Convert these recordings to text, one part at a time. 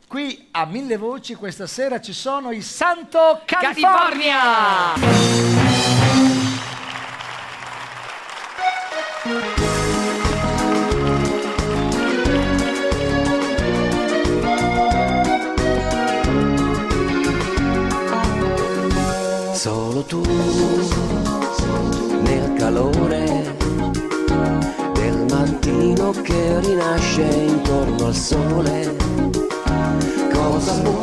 Qui a Mille Voci questa sera ci sono i Santo California! Solo tu nel calore del mattino che rinasce intorno al sole. Cosa può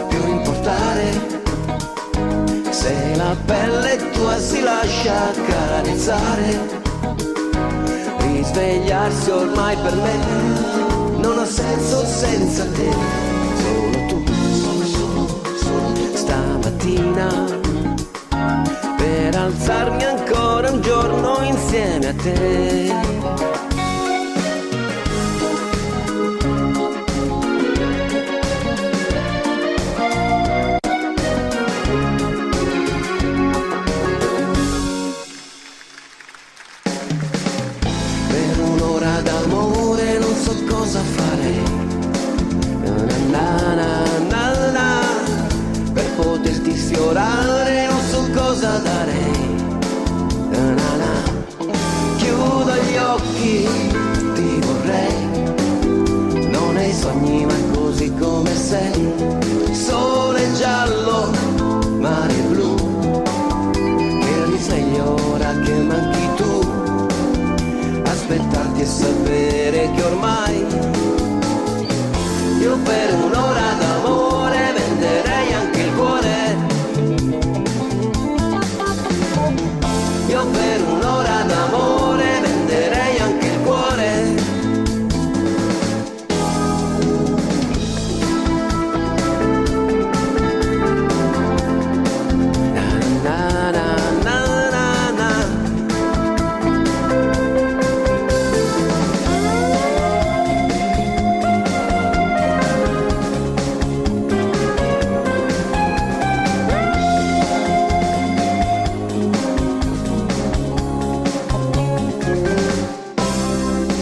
più importare se la pelle tua si lascia accarezzare? Risvegliarsi ormai per me non ha senso senza te. Solo tu stamattina per alzarmi ancora un giorno insieme a te. Per un'ora d'amore non so cosa fare, na na na na. Per poterti sfiorare non so cosa dare, na na. Chiudo gli occhi, ti vorrei, non hai sogni ma così come sei. Sole giallo, mare blu, che risveglio ora che manchi tu. Aspettarti e sapere che ormai io per un'ora d'amore venderei anche il cuore. Io per un'ora d'amore venderei anche il cuore. Na na na na na na.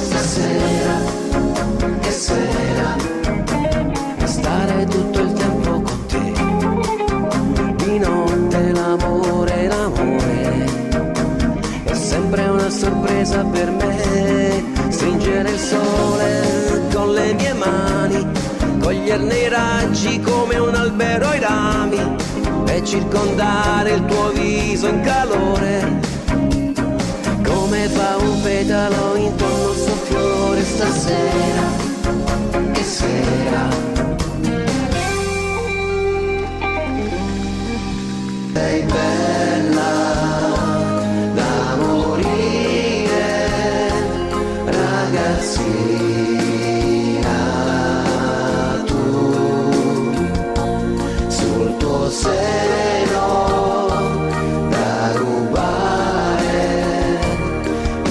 Stasera, che sera, stare tutto il tempo con te. Di notte l'amore, l'amore è sempre una sorpresa per me. Stringere il sole con le mie mani, coglierne i raggi come un albero ai rami e circondare il tuo viso in calore, come fa un petalo intorno al suo fiore. Stasera, che sera, sei bella da morire, ragazzina, tu sul tuo seno da rubare.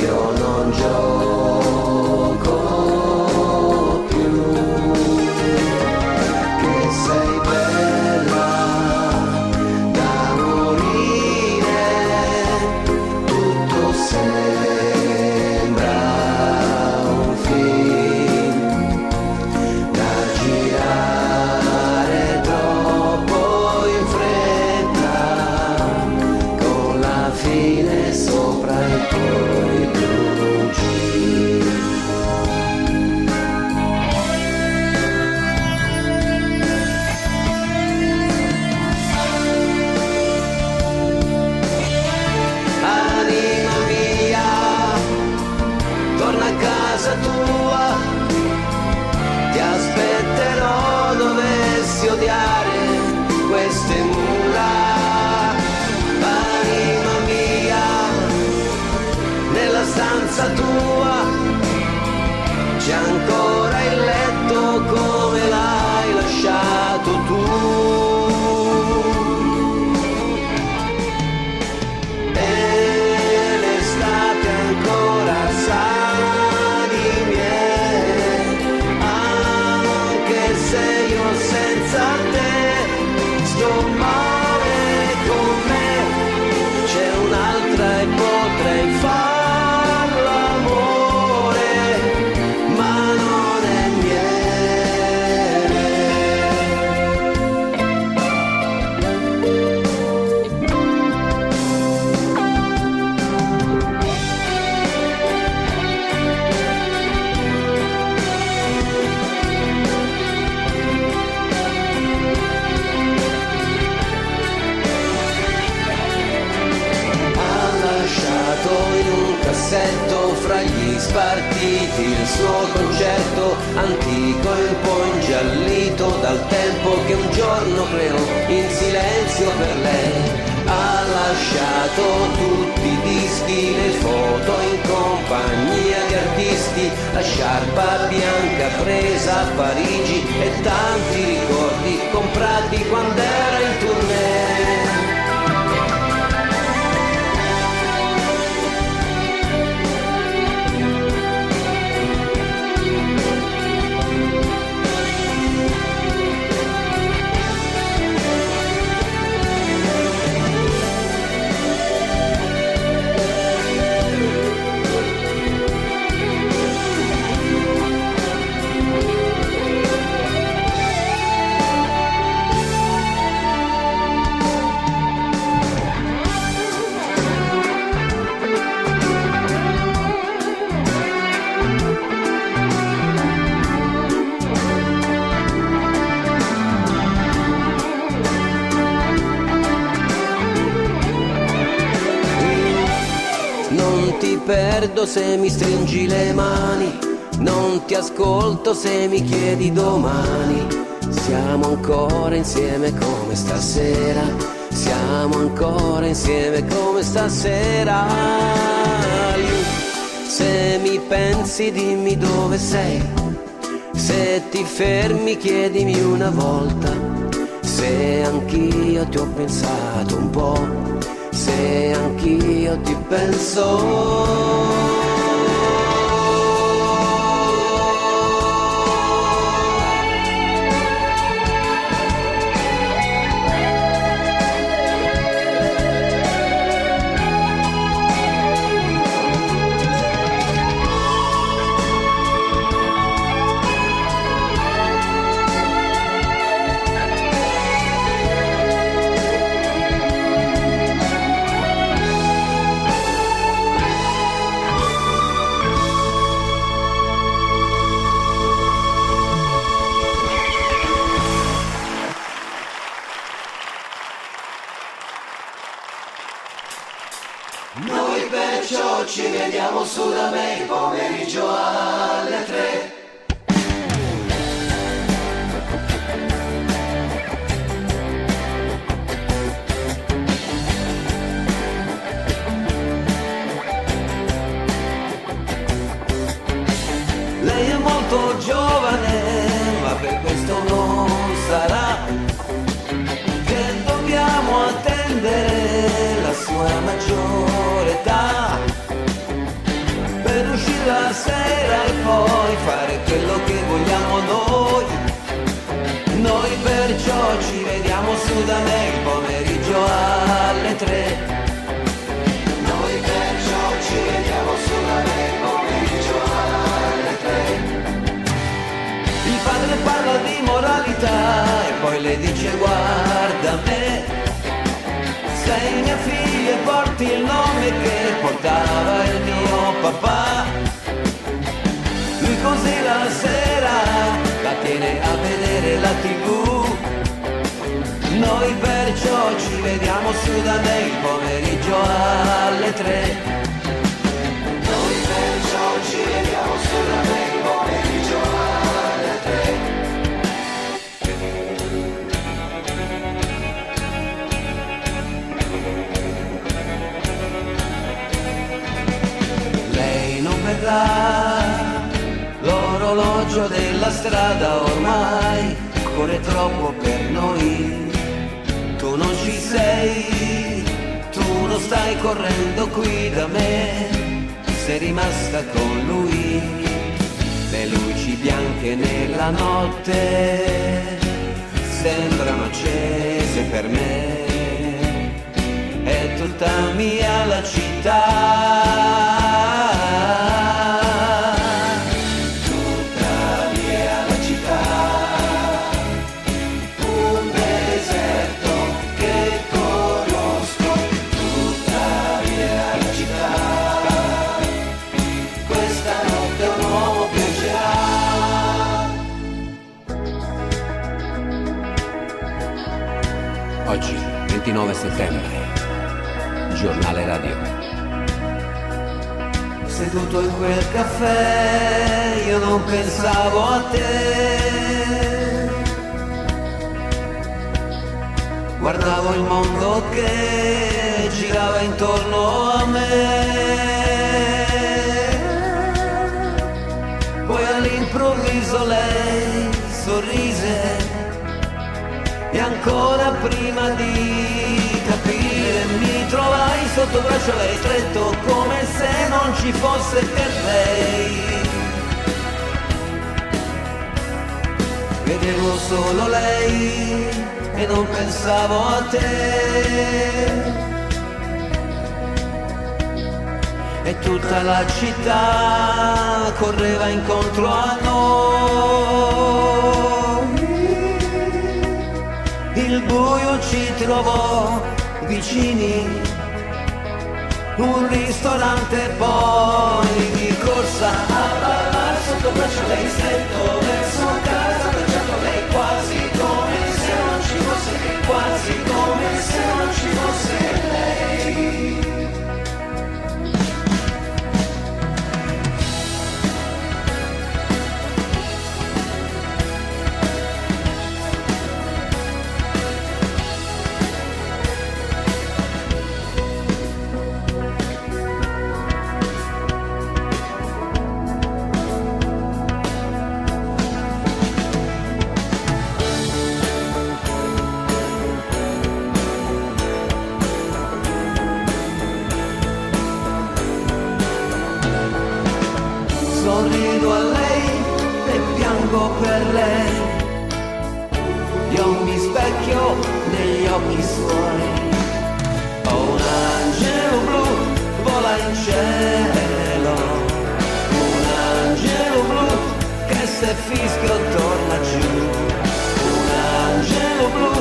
Io non gioco più, che sei bella da morire, tutto sembra un film da girare troppo in fretta, con la fine sopra i tuoi blu jeans. Anima mia, torna a casa tua, ti aspetterò dovessi odiare queste mura. Anima mia, nella stanza tua c'è ancora il letto come l'hai lasciato tu. E l'estate ancora sa di miele, anche se io senza te sto male con me. C'è un'altra e potrei far l'amore. cassetto fra gli spartiti, il suo concerto antico e un po' ingiallito dal tempo che un giorno creò in silenzio per lei. Ha lasciato tutti i dischi, le foto in compagnia di artisti, la sciarpa bianca presa a Parigi e tanti ricordi comprati quando era in tournée. Perdo se mi stringi le mani, non ti ascolto se mi chiedi domani. Siamo ancora insieme come stasera, siamo ancora insieme come stasera. Se mi pensi dimmi dove sei, se ti fermi chiedimi una volta, se anch'io ti ho pensato un po', se anch'io ti penso. Noi perciò ci vediamo su da me il pomeriggio alle 3. Lei è molto giovane, ma per questo non sarà che dobbiamo attendere la sua maggiore età per uscire la sera e poi fare quello che vogliamo noi. Noi perciò ci vediamo su da me il pomeriggio alle 3. Noi perciò ci vediamo su da me il pomeriggio alle 3. Il padre parla di moralità e poi le dice guarda me, sei mia figlia e porti il nome che portava il mio papà. Lui così la sera la tiene a vedere la TV. Noi perciò ci vediamo su da me il pomeriggio alle 3. Noi perciò ci vediamo su da me il pomeriggio alle 3. Lei non vedrà l'orologio della strada ormai corre troppo per noi. Tu non ci sei, tu non stai correndo qui da me, sei rimasta con lui. Le luci bianche nella notte sembrano accese per me, è tutta mia la città. Oggi, 29 settembre, giornale radio. seduto in quel caffè, io non pensavo a te. Guardavo il mondo che girava intorno a me. Poi all'improvviso lei sorrise e ancora prima di capire mi trovai sotto braccio lei stretto come se non ci fosse per lei. Vedevo solo lei e non pensavo a te. E tutta la città correva incontro a noi. Il buio ci trovò vicini, un ristorante poi di corsa a ballare sotto braccio lei stretto verso casa, abbracciato lei quasi come se non ci fosse, quasi come se non ci fosse lei. Sorrido a lei e piango per lei. Io mi specchio negli occhi suoi. Ho un angelo blu, vola in cielo. Un angelo blu che se fischio torna giù. Un angelo blu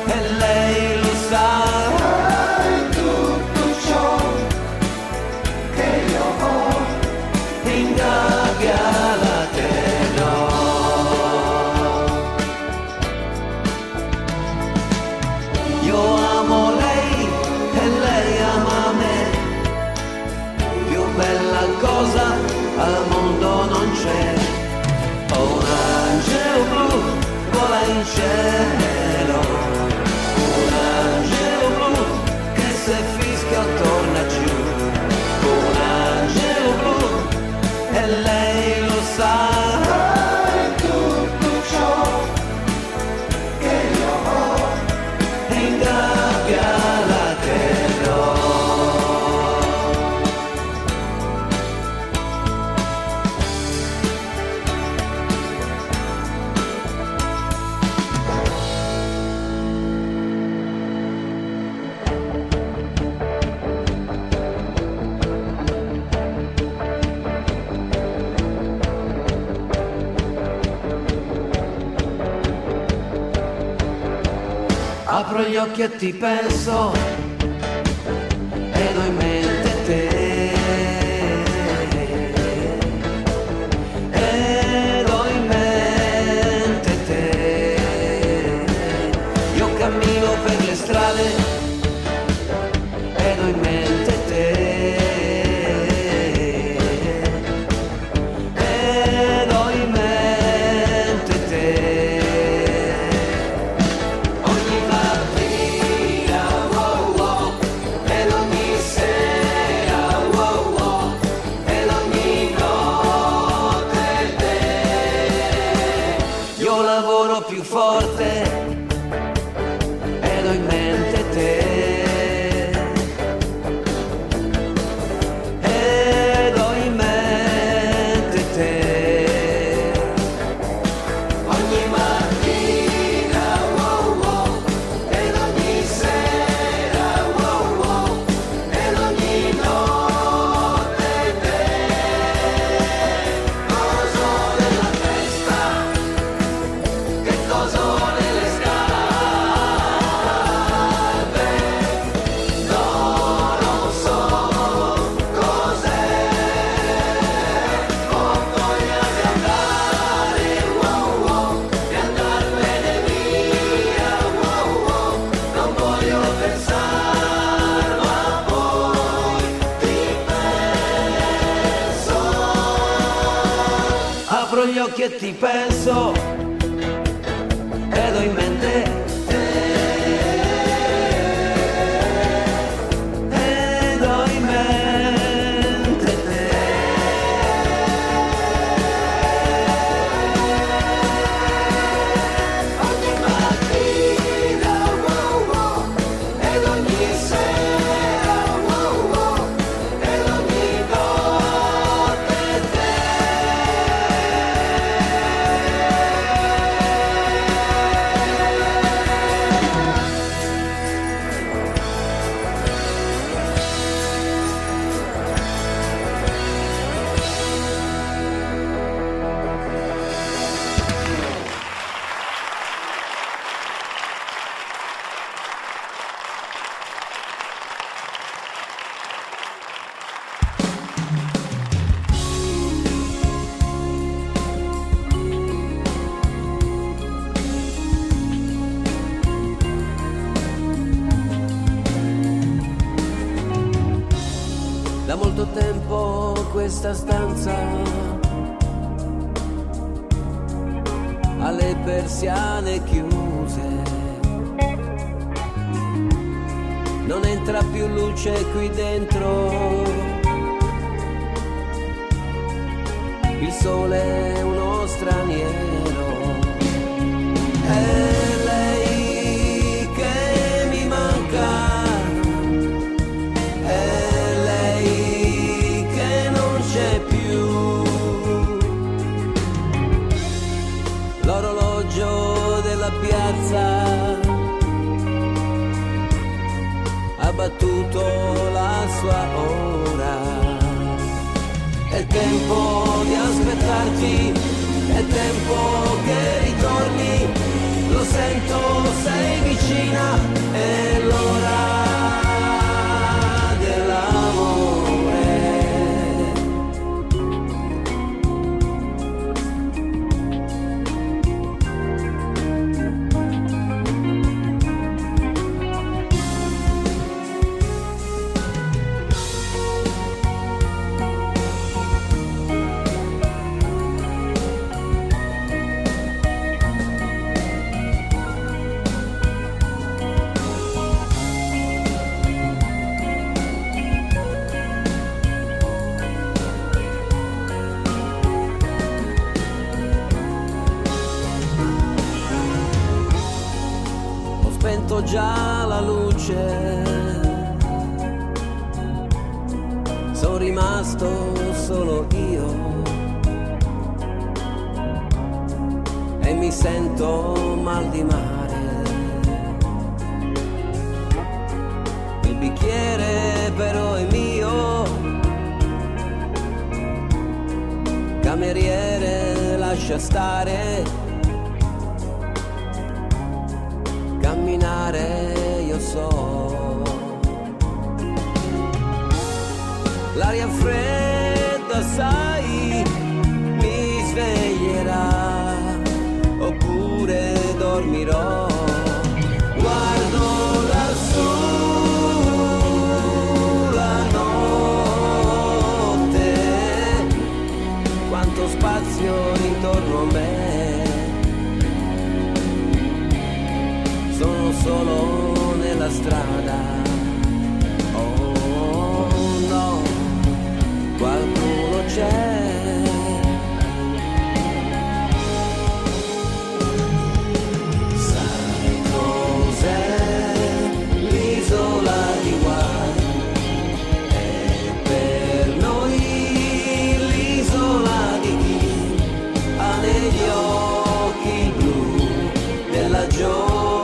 e lei lo sa. Tutto ciò che io ho in gabbia la terrò. Io amo lei e lei ama me. Più bella cosa al mondo non c'è. Ho un angelo blu, vola in cielo. Un angelo blu che se fischia torna giù. Un angelo blu e lei lo sa. Tutto ciò che io ho in gabbia la terrò. Apro gli occhi e ti penso ed ho in mente te. Ed ho in mente te. Io cammino per le strade ed ho in mente te. Ed ho in mente te. Ogni mattina, wow, wow, ed ogni sera Apro gli occhi e ti penso ed ho in mente ed ho in mente te. Ogni mattina, wow, wow, ed ogni sera, wow, wow, ed ogni notte te. Da molto tempo questa stanza ha le persiane chiuse, non entra più luce qui dentro, il sole è uno straniero. È lei che mi manca, è lei che non c'è più. L'orologio della piazza ha battuto la sua ora. È tempo di aspettarti, è tempo che ritorni, lo sento, sei vicina, è l'ora dell'amore. Ho spento già la luce, sono rimasto solo io e mi sento mal di mare. Il bicchiere però è mio, cameriere lascia stare. Camminare io so, l'aria fredda sai mi sveglierà oppure dormirò. Guardo lassù la notte, quanto spazio intorno a me. Sono solo nella strada, oh no, qualcuno c'è. Sai cos'è l'isola di Guai? È per noi l'isola di chi ha negli occhi blu della gioventù.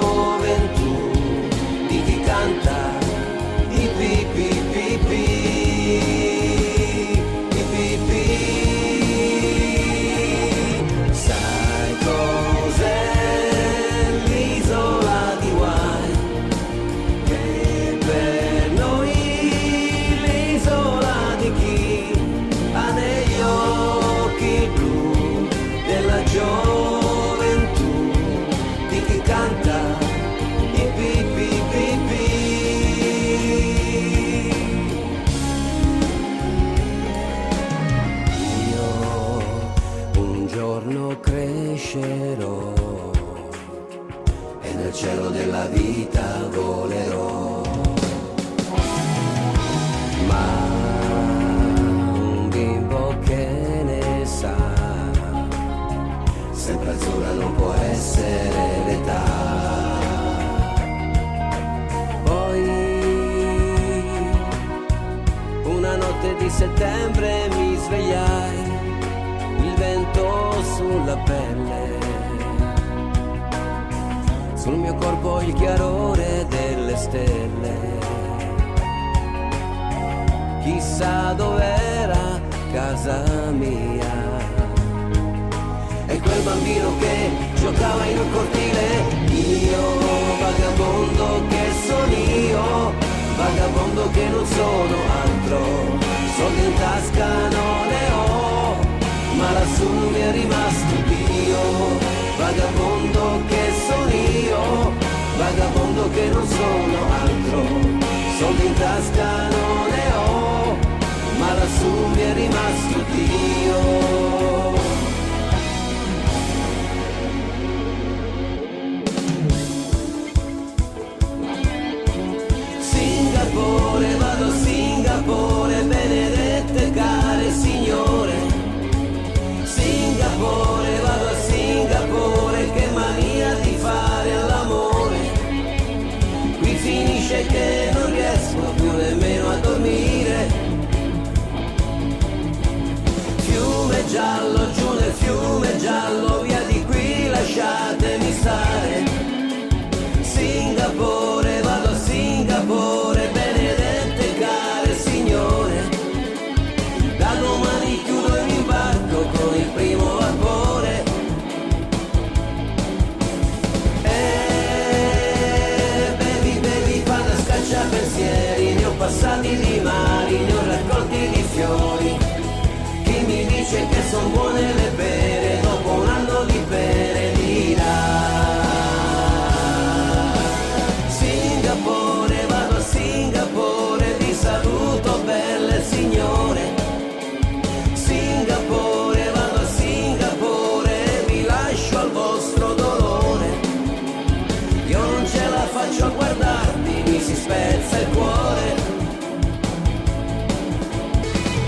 settembre mi svegliai, il vento sulla pelle, sul mio corpo il chiarore delle stelle. Chissà dov'era casa mia. E quel bambino che giocava in un cortile, io vagabondo che sono io, vagabondo che non sono altro, soldi in tasca non ne ho, ma lassù mi è rimasto Dio. Vagabondo che sono io, vagabondo che non sono altro, soldi in tasca non ne ho, ma lassù mi è rimasto Dio. Singapore, vado a Singapore, benedette care signore. Singapore, vado a Singapore, che mania di fare l'amore. Qui finisce che non riesco più nemmeno a dormire. Fiume giallo, giù nel fiume giallo, via di qui lasciatemi stare. Singapore, vado a Singapore, benedette care signore. Da domani chiudo e mi imbarco con il primo vapore. Baby, baby, vado a scacciapensieri, ne ho passati di mari, ne ho raccolti di fiori. Chi mi dice che son buone le pere, dopo un anno di pere dirà. Singapore, vado a Singapore, vi saluto belle signore. Singapore, vado a Singapore, vi lascio al vostro dolore. Io non ce la faccio a guardarvi, mi si spezza il cuore.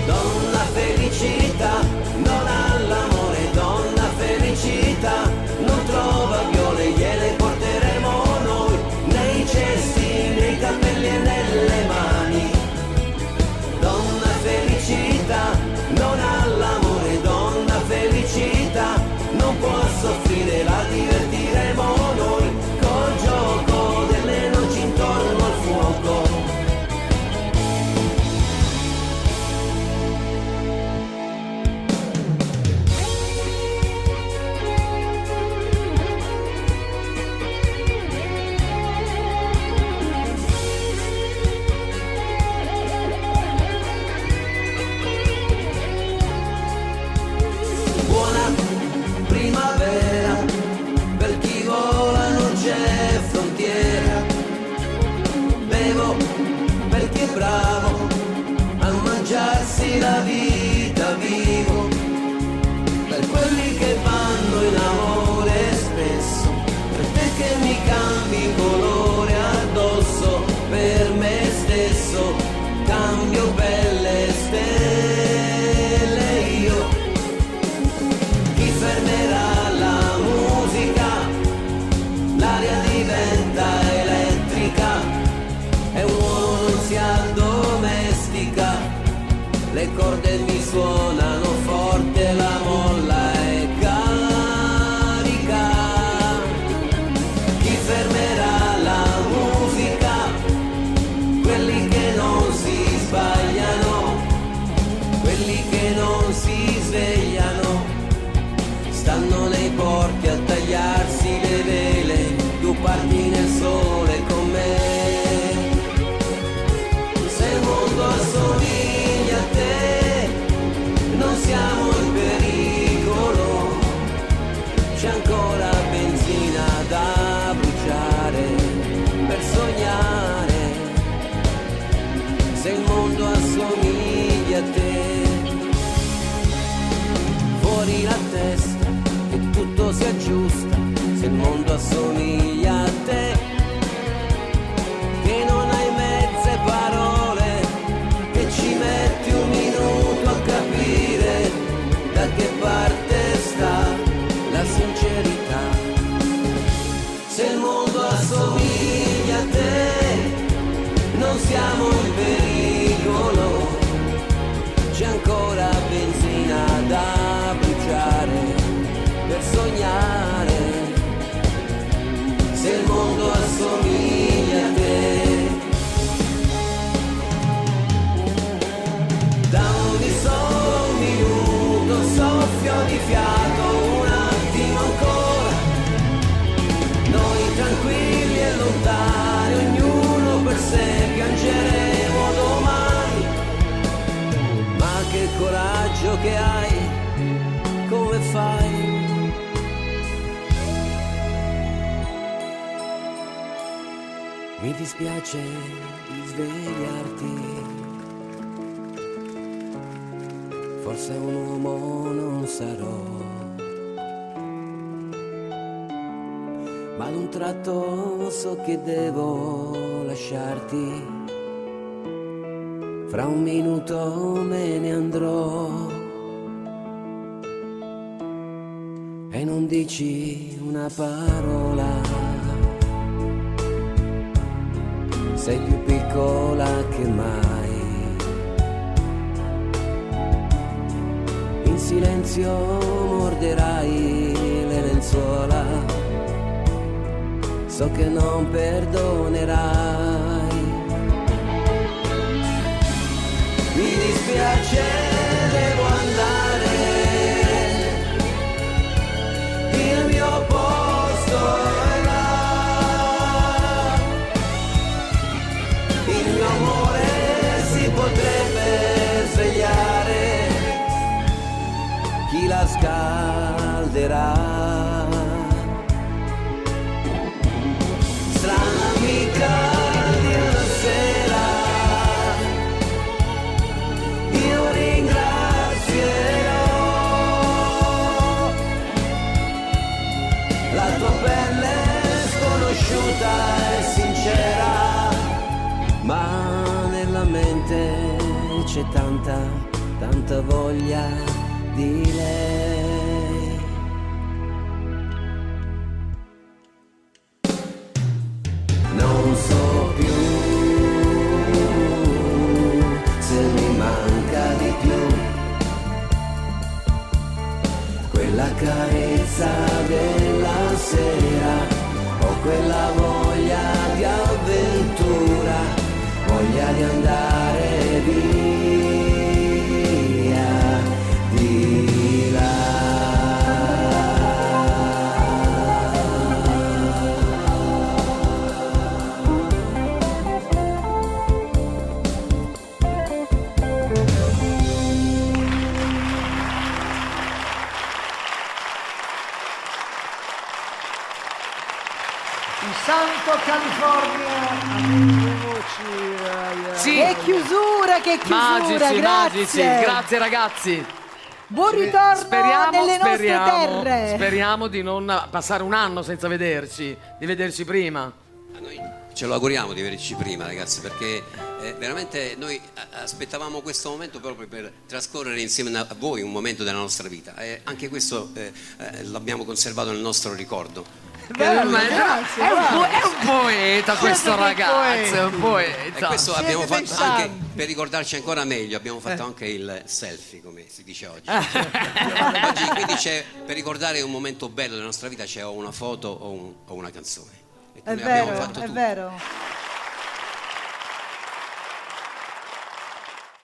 Donna felicità, non ha l'amore, donna felicità, non trova viole, gliele porteremo noi, nei cesti, nei capelli e nelle mani. Donna felicità, non ha l'amore, donna felicità, non può soffrire, la divertiremo noi, col gioco delle noci intorno al fuoco. Buona primavera, per chi vola non c'è frontiera. Bevo per chi è bravo a mangiarsi la vita vivo. Per quelli che vanno in amore spesso, per te che mi cambi colore addosso, per me stesso cambio belle stelle io. Chi fermerà la musica, l'aria diventa elettrica e un uomo non si addomestica, le corde mi suonano forte, la molla è carica. Chi fermerà la musica, quelli che non si sbagliano, quelli che non si svegliano, stanno nei porti a tagliarsi le vele, tu parti nel sole con me. Se il mondo assomiglia a te, non siamo in pericolo, c'è ancora benzina da bruciare per sognare. Se il mondo assomiglia a te, fuori la testa che tutto si aggiusta. Se il mondo assomiglia a te, che non hai mezze parole, che ci metti un minuto a capire da che parte sta la sincerità. Se il mondo assomiglia a te, non siamo in pericolo, c'è ancora assomiglia a te. Dammi solo un minuto, soffio di fiato, un attimo ancora. Noi tranquilli e lontani, ognuno per sé, piangeremo domani. Ma che coraggio che hai, come fai? Mi dispiace di svegliarti, forse un uomo non sarò, ma ad un tratto so che devo lasciarti, fra un minuto me ne andrò. E non dici una parola, sei più piccola che mai. In silenzio morderai le lenzuola, so che non perdonerai. Mi dispiace, devo andare, il mio posto è là. Il mio amore si potrebbe svegliare, chi la scalderà? Strana amica di una sera, io ringrazierò la tua pelle sconosciuta e sincera, ma nella mente c'è tanta voglia di lei. Non so più se mi manca di più quella carezza della sera o quella voglia di avventura, voglia di andare via di là. Il Santo California, amici e voci. Sì. Che chiusura, Magici, grazie. grazie ragazzi. Buon ritorno nelle nostre terre. Speriamo di non passare un anno senza vederci, di vederci prima. Noi ce lo auguriamo di vederci prima, ragazzi, perché veramente noi aspettavamo questo momento proprio per trascorrere insieme a voi un momento della nostra vita, e anche questo l'abbiamo conservato nel nostro ricordo. Bello, grazie, È un poeta questo ragazzo, è un E poeta. questo Siete abbiamo dei fatto anche, santi. per ricordarci ancora meglio, abbiamo fatto anche il selfie, come si dice oggi. Oggi quindi c'è, per ricordare un momento bello della nostra vita, c'è o una foto o una canzone. E È noi abbiamo vero, fatto è tutto. vero.